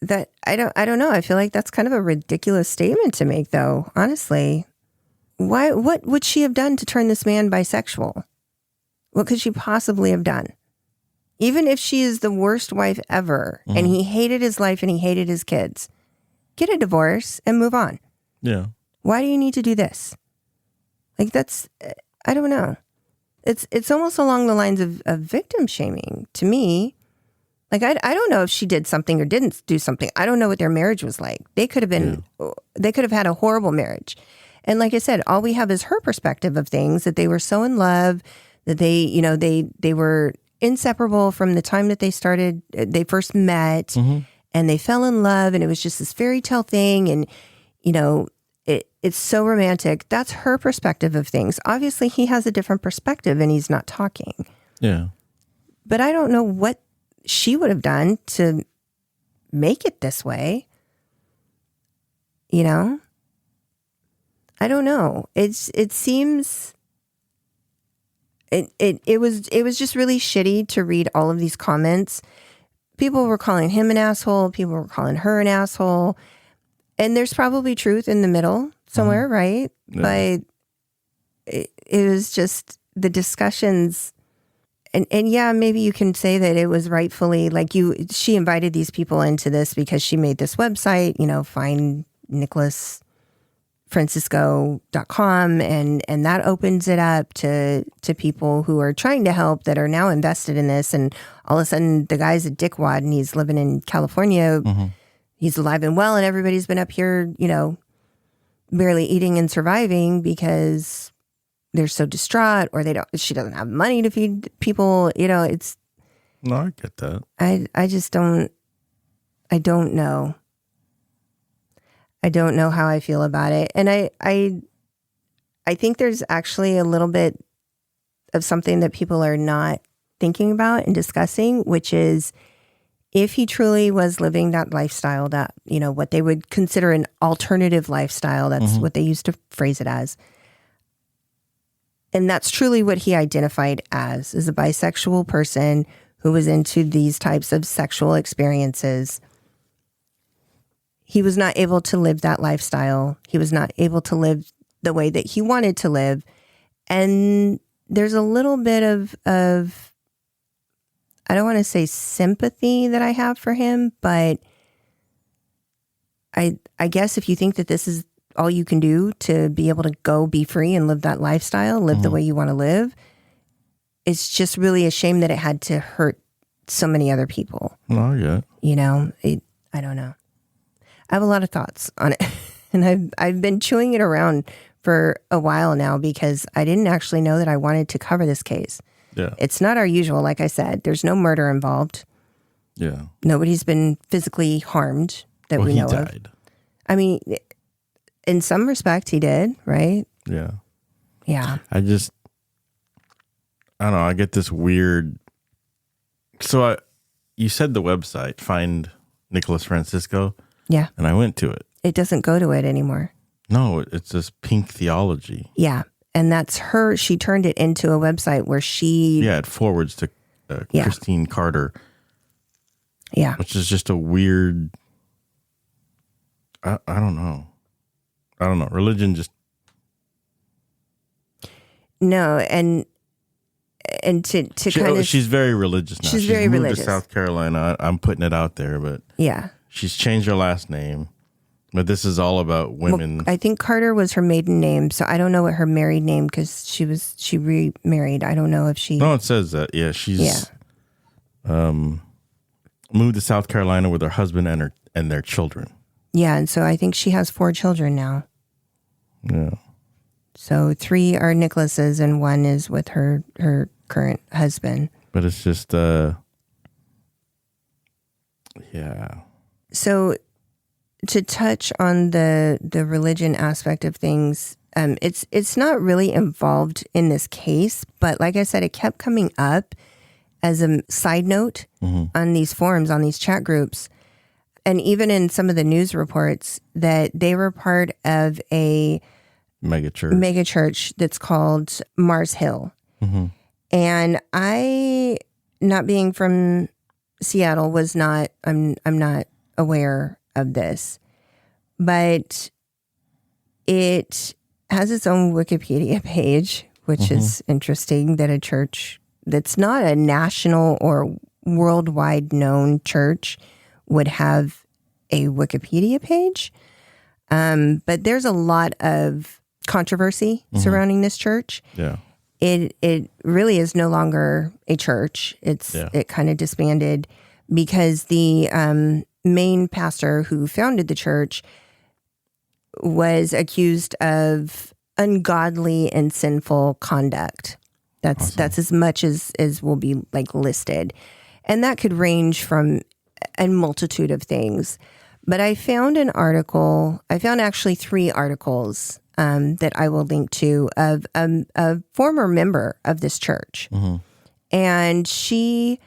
that, I don't know. I feel like that's kind of a ridiculous statement to make though, honestly. What would she have done to turn this man bisexual? What could she possibly have done? Even if she is the worst wife ever and he hated his life and he hated his kids, get a divorce and move on. Yeah. Why do you need to do this? Like that's, I don't know. It's almost along the lines of victim shaming to me. Like, I don't know if she did something or didn't do something. I don't know what their marriage was like. They could have had a horrible marriage. And like I said, all we have is her perspective of things, that they were so in love, that they were inseparable from the time that they first met and they fell in love and it was just this fairy tale thing. And, it's so romantic. That's her perspective of things. Obviously, he has a different perspective and he's not talking. Yeah. But I don't know what she would have done to make it this way. I don't know. It seems it was just really shitty to read all of these comments. People were calling him an asshole. People were calling her an asshole. And there's probably truth in the middle somewhere, right? Yeah. But it was just the discussions. And yeah, maybe you can say that it was rightfully she invited these people into this because she made this website, find nicholasfrancisco.com, and that opens it up to people who are trying to help that are now invested in this. And all of a sudden the guy's a dickwad and he's living in California. Mm-hmm. He's alive and well, and everybody's been up here, barely eating and surviving because they're so distraught, or she doesn't have money to feed people. It's. No, I get that. I just don't. I don't know. I don't know how I feel about it, and I think there's actually a little bit of something that people are not thinking about and discussing, which is if he truly was living that lifestyle, that what they would consider an alternative lifestyle. That's mm-hmm. what they used to phrase it as. And that's truly what he identified as a bisexual person who was into these types of sexual experiences. He was not able to live that lifestyle. He was not able to live the way that he wanted to live. And there's a little bit of I don't want to say sympathy that I have for him, but I guess if you think that this is all you can do to be able to go be free and live that lifestyle, live mm-hmm. the way you want to live, it's just really a shame that it had to hurt so many other people. Oh, yeah. I don't know. I have a lot of thoughts on it, and I've been chewing it around for a while now because I didn't actually know that I wanted to cover this case. Yeah. It's not our usual, like I said. There's no murder involved. Yeah. Nobody's been physically harmed that we know he died. Of. I mean, in some respect, he did, right? Yeah. Yeah. I don't know. I get this weird. So you said the website, Find Nicholas Francisco. Yeah. And I went to it. It doesn't go to it anymore. No, it's this Pink Theology. Yeah. And that's her. She turned it into a website where she. Yeah, it forwards to Christine Carter. Yeah. Which is just a weird. I don't know. Religion just. No, and to kind of. She's very religious now. She's very moved religious. To South Carolina. I'm putting it out there, but. Yeah. She's changed her last name. But this is all about women. Well, I think Carter was her maiden name, so I don't know what her married name, because she remarried. I don't know if she. No, it says that. Yeah, she's moved to South Carolina with her husband and their children. Yeah, and so I think she has 4 children now. Yeah. So 3 are Nicholas's and 1 is with her current husband. But it's just, yeah. So to touch on the religion aspect of things, it's not really involved in this case, but like I said, it kept coming up as a side note mm-hmm. on these forums, on these chat groups, and even in some of the news reports that they were part of a mega church that's called Mars Hill. Mm-hmm. And I, not being from Seattle, I'm not aware of this, but it has its own Wikipedia page, which mm-hmm. is interesting that a church that's not a national or worldwide known church would have a Wikipedia page. But there's a lot of controversy mm-hmm. surrounding this church. Yeah. It really is no longer a church. It kind of disbanded because the main pastor who founded the church was accused of ungodly and sinful conduct. That's as much as will be like listed. And that could range from a multitude of things. But I found actually 3 articles that I will link to of a former member of this church. Mm-hmm. And she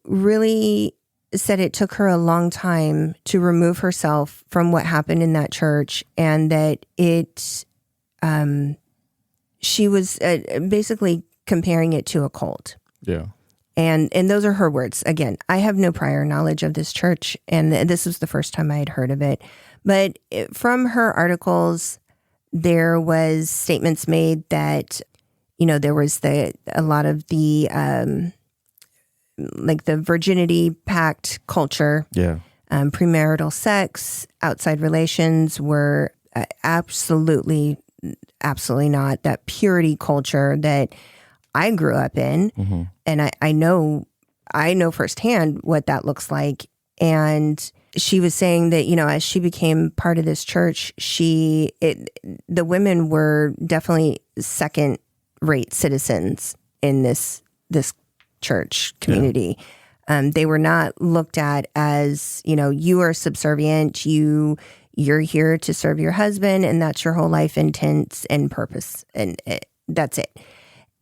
really said it took her a long time to remove herself from what happened in that church, and that she was basically comparing it to a cult. Yeah. And those are her words. Again, I have no prior knowledge of this church, and this was the first time I had heard of it. But from her articles, there was statements made that, there was a lot of the like the virginity pact culture. Yeah. Premarital sex, outside relations were absolutely not that purity culture that I grew up in. Mm-hmm. And I know firsthand what that looks like. And she was saying that, as she became part of this church, the women were definitely second-rate citizens in this church community. Yeah. They were not looked at as, you are subservient, you're here to serve your husband, and that's your whole life intent and purpose, and that's it.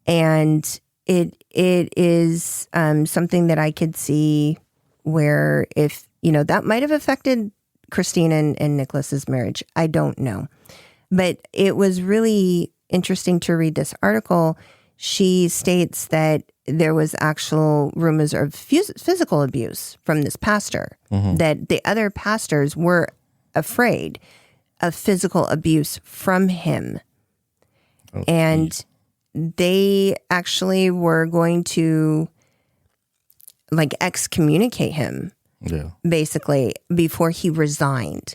And it is something that I could see where if, that might have affected Christine and Nicholas's marriage. I don't know. But it was really interesting to read this article. She states that there was actual rumors of physical abuse from this pastor, mm-hmm. that the other pastors were afraid of physical abuse from him. Oh, and geez. They actually were going to excommunicate him, basically, before he resigned.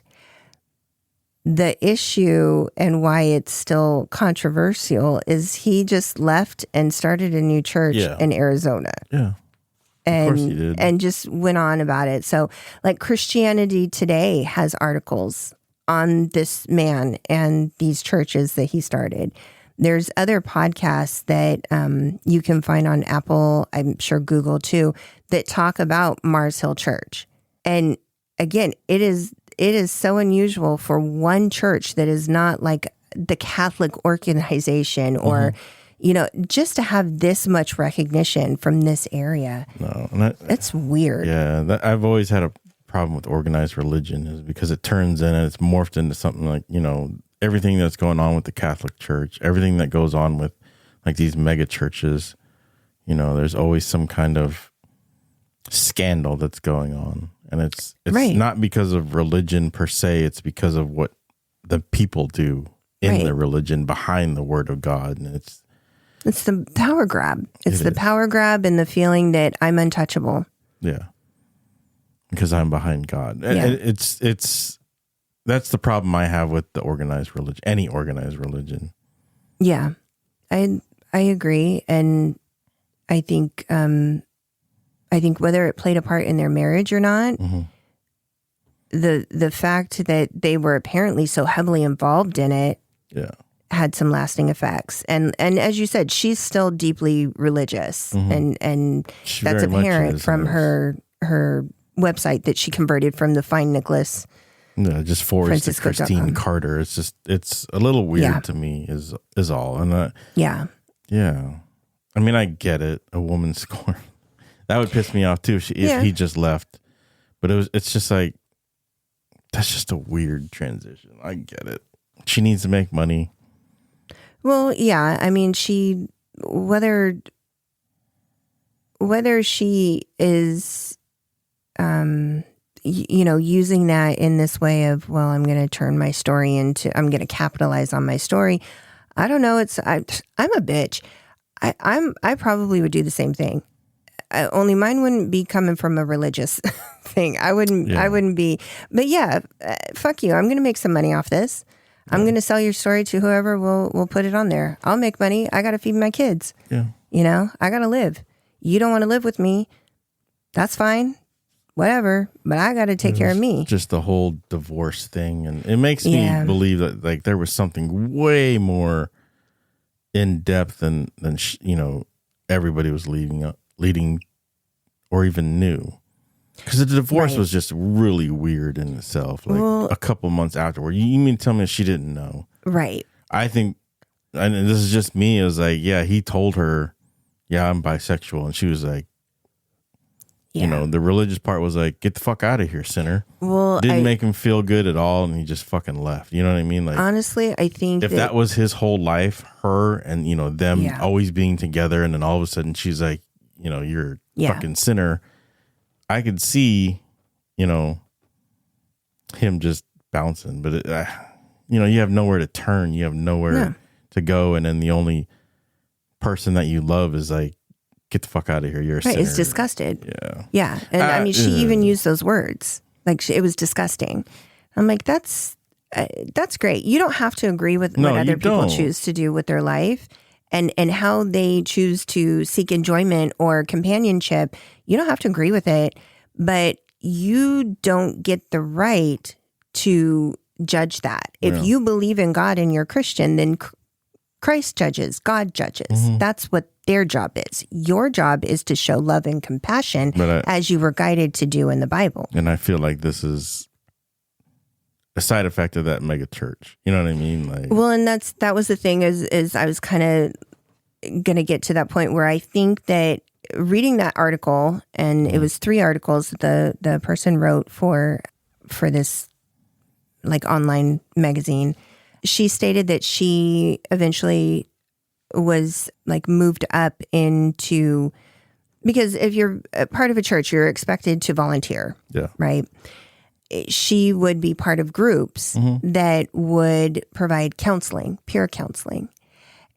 The issue and why it's still controversial is he just left and started a new church in Arizona. Yeah. And, of course he did. And just went on about it. So Christianity Today has articles on this man and these churches that he started. There's other podcasts that you can find on Apple, I'm sure Google too, that talk about Mars Hill Church. And again, it is so unusual for one church that is not like the Catholic organization or, just to have this much recognition from this area. No, it's weird. Yeah, I've always had a problem with organized religion is because it turns in and it's morphed into something like, everything that's going on with the Catholic Church, everything that goes on with like these mega churches, there's always some kind of scandal that's going on. And it's right. Not because of religion per se, it's because of what the people do in the religion behind the word of God. And it's the power grab. It's the power grab and the feeling that I'm untouchable. Yeah. Because I'm behind God. Yeah. It's that's the problem I have with the organized religion, any organized religion. Yeah, I agree. And I think whether it played a part in their marriage or not, mm-hmm. the fact that they were apparently so heavily involved in it had some lasting effects. And as you said, she's still deeply religious, mm-hmm. and that's apparent from her website that she converted from the Find Nicholas. No, just forced to Christine Carter. It's a little weird to me is all. And yeah. I mean, I get it. A woman scorn. That would piss me off too if he just left. But it's just like, that's just a weird transition. I get it. She needs to make money. Well, yeah. I mean, whether she is, using that in this way of, well, I'm going to turn my story I'm going to capitalize on my story. I don't know. I'm a bitch. I probably would do the same thing. Only mine wouldn't be coming from a religious thing. I wouldn't be, but fuck you. I'm going to make some money off this. Yeah. I'm going to sell your story to whoever will put it on there. I'll make money. I got to feed my kids. Yeah. I got to live. You don't want to live with me. That's fine. Whatever, but I got to take care of me. Just the whole divorce thing, and it makes me believe that there was something way more in depth than everybody was leading or even knew. Because the divorce was just really weird in itself. Like a couple months afterward, you mean tell me she didn't know? Right. I think, and this is just me. It was like, he told her, I'm bisexual, and she was like. You know, the religious part was like, get the fuck out of here, sinner. Well, didn't make him feel good at all, and he just fucking left. You know what I mean? Like, honestly, I think if that was his whole life, her and, you know, them always being together, and then all of a sudden she's like, you know, you're a fucking sinner. I could see, you know, him just bouncing, but it, you know, you have nowhere to turn, you have nowhere to go, and then the only person that you love is like, get the fuck out of here, you're a sinner. Is disgusted. Yeah. And I mean, she even used those words, like it was disgusting. I'm like, that's great. You don't have to agree with what other people choose to do with their life and how they choose to seek enjoyment or companionship. You don't have to agree with it, but you don't get the right to judge that. If you believe in God and you're Christian, then Christ judges, God judges. That's what their job is. Your job is to show love and compassion as you were guided to do in the Bible. And I feel like this is a side effect of that mega church. You know what I mean? Like, well, and that was the thing is I was kind of going to get to that point where I think that reading that article, and it was 3 articles that the person wrote for this like online magazine. She stated that she eventually was like moved up into, because if you're a part of a church, you're expected to volunteer, right? She would be part of groups that would provide counseling, peer counseling.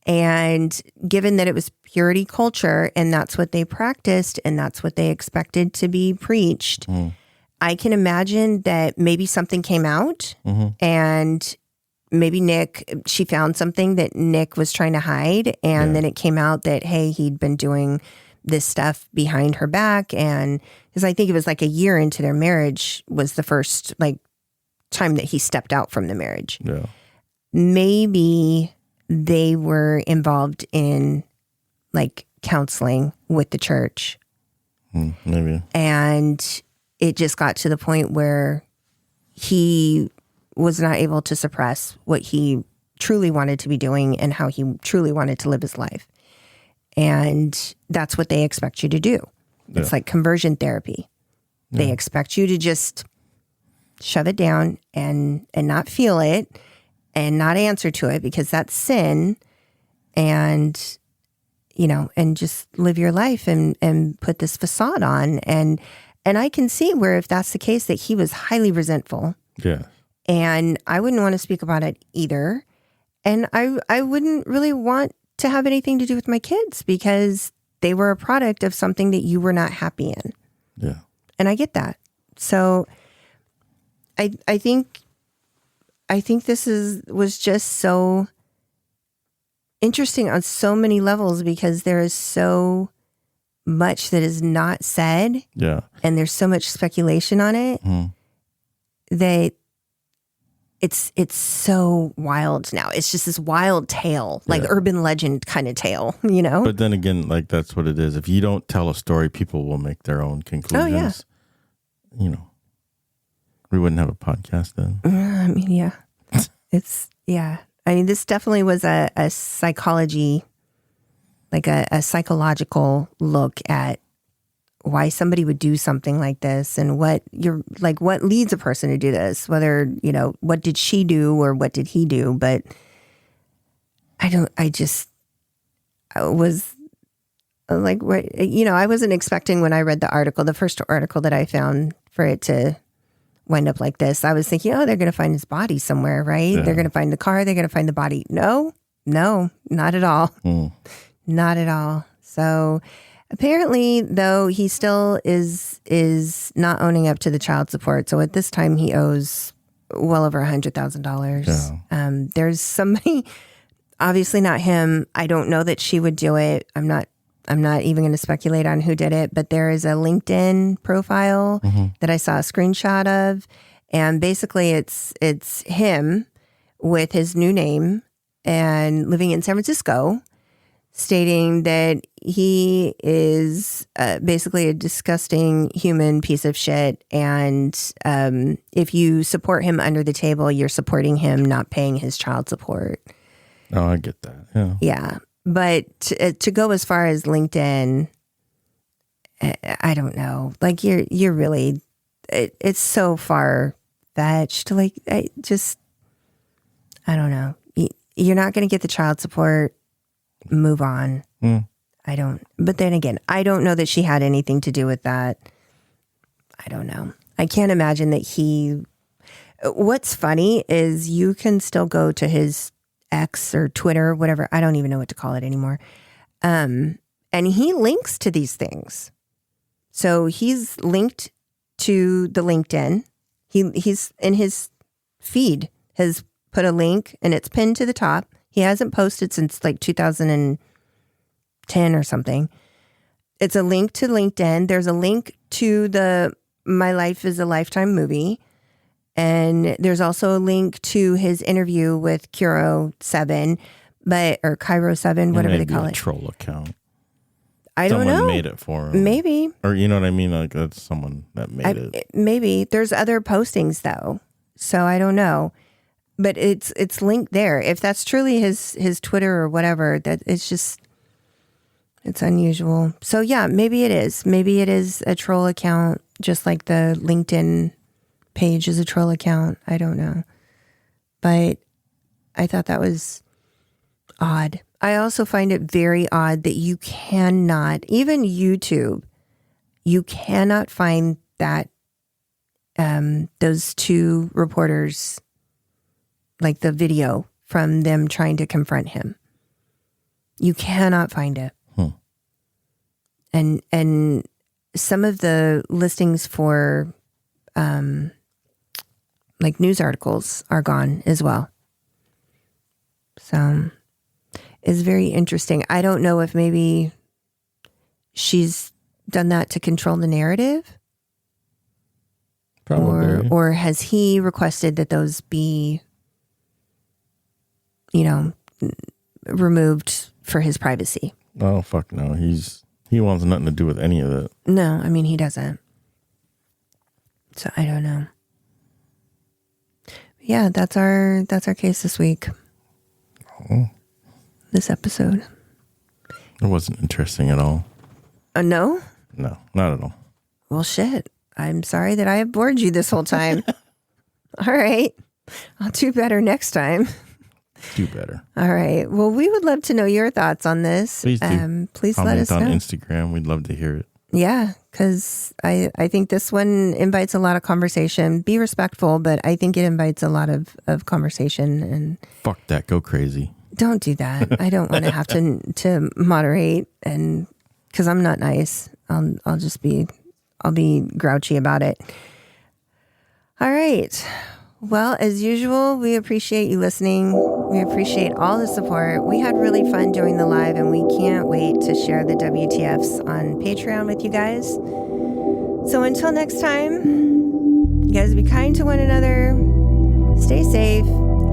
And given that it was purity culture and that's what they practiced and that's what they expected to be preached, I can imagine that maybe something came out and maybe she found something that Nick was trying to hide. And then it came out that, hey, he'd been doing this stuff behind her back. And because I think it was like a year into their marriage was the first like time that he stepped out from the marriage. Yeah. Maybe they were involved in like counseling with the church. Maybe. And it just got to the point where he was not able to suppress what he truly wanted to be doing and how he truly wanted to live his life. And that's what they expect you to do. Yeah. It's like conversion therapy. Yeah. They expect you to just shove it down and not feel it and not answer to it because that's sin, and, you know, and just live your life and put this facade on. And I can see where if that's the case, that he was highly resentful. Yeah. And I wouldn't want to speak about it either. And I wouldn't really want to have anything to do with my kids because they were a product of something that you were not happy in. Yeah. And I get that. So I think this was just so interesting on so many levels because there is so much that is not said. Yeah. And there's so much speculation on it that it's so wild now. It's just this wild tale, like urban legend kind of tale, you know? But then again, like that's what it is. If you don't tell a story, people will make their own conclusions. Oh, yeah. You know, we wouldn't have a podcast then. I mean, yeah. I mean, this definitely was a psychology, like a psychological look at why somebody would do something like this and what leads a person to do this, whether, you know, what did she do or what did he do? But I was like, you know, I wasn't expecting when I read the article, the first article that I found, for it to wind up like this. I was thinking, oh, they're going to find his body somewhere, right? Yeah. They're going to find the car. They're going to find the body. No, not at all. Not at all. So apparently, though, he still is not owning up to the child support. So at this time, he owes well over $100,000. Yeah. There's somebody, obviously not him. I don't know that she would do it. I'm not even going to speculate on who did it, but there is a LinkedIn profile that I saw a screenshot of. And basically it's him with his new name and living in San Francisco, stating that he is basically a disgusting human piece of shit. And if you support him under the table, you're supporting him not paying his child support. Oh, I get that. Yeah. Yeah. But to go as far as LinkedIn, I don't know. Like you're really, it's so far fetched. Like I don't know. You're not going to get the child support. Move on. But then again, I don't know that she had anything to do with that. I don't know. I can't imagine that what's funny is you can still go to his X or Twitter, whatever. I don't even know what to call it anymore. And he links to these things. So he's linked to the LinkedIn. He's in his feed has put a link and it's pinned to the top. He hasn't posted since like 2010 or something. It's a link to LinkedIn. There's a link to the My Life is a Lifetime movie. And there's also a link to his interview with Kiro 7, or Cairo 7, whatever they call it. Troll account. I don't know. Someone made it for him. Maybe. Or you know what I mean? Like that's someone that made it. Maybe. There's other postings though. So I don't know. But it's linked there. If that's truly his Twitter or whatever, that it's unusual. So yeah, maybe it is. Maybe it is a troll account, just like the LinkedIn page is a troll account. I don't know. But I thought that was odd. I also find it very odd that you cannot, even YouTube, you cannot find that those two reporters, like the video from them trying to confront him. You cannot find it. And some of the listings for like news articles are gone as well. So it's very interesting. I don't know if maybe she's done that to control the narrative. Probably. Or has he requested that those be, removed for his privacy? Oh, fuck no. He wants nothing to do with any of it. No, I mean, he doesn't. So I don't know. Yeah, that's our case this week. Oh. This episode. It wasn't interesting at all. No? No, not at all. Well, shit. I'm sorry that I have bored you this whole time. All right. I'll do better next time. Do better. All right. Well, we would love to know your thoughts on this. Please do. Please let us know. Comment on Instagram. We'd love to hear it. Yeah, because I think this one invites a lot of conversation. Be respectful, but I think it invites a lot of conversation. And fuck that. Go crazy. Don't do that. I don't want to have to moderate, and because I'm not nice. I'll be grouchy about it. All right. Well, as usual, we appreciate you listening. We appreciate all the support. We had really fun doing the live, and we can't wait to share the WTFs on Patreon with you guys. So until next time, you guys be kind to one another. Stay safe.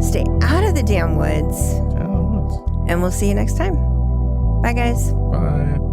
Stay out of the damn woods. And we'll see you next time. Bye, guys. Bye.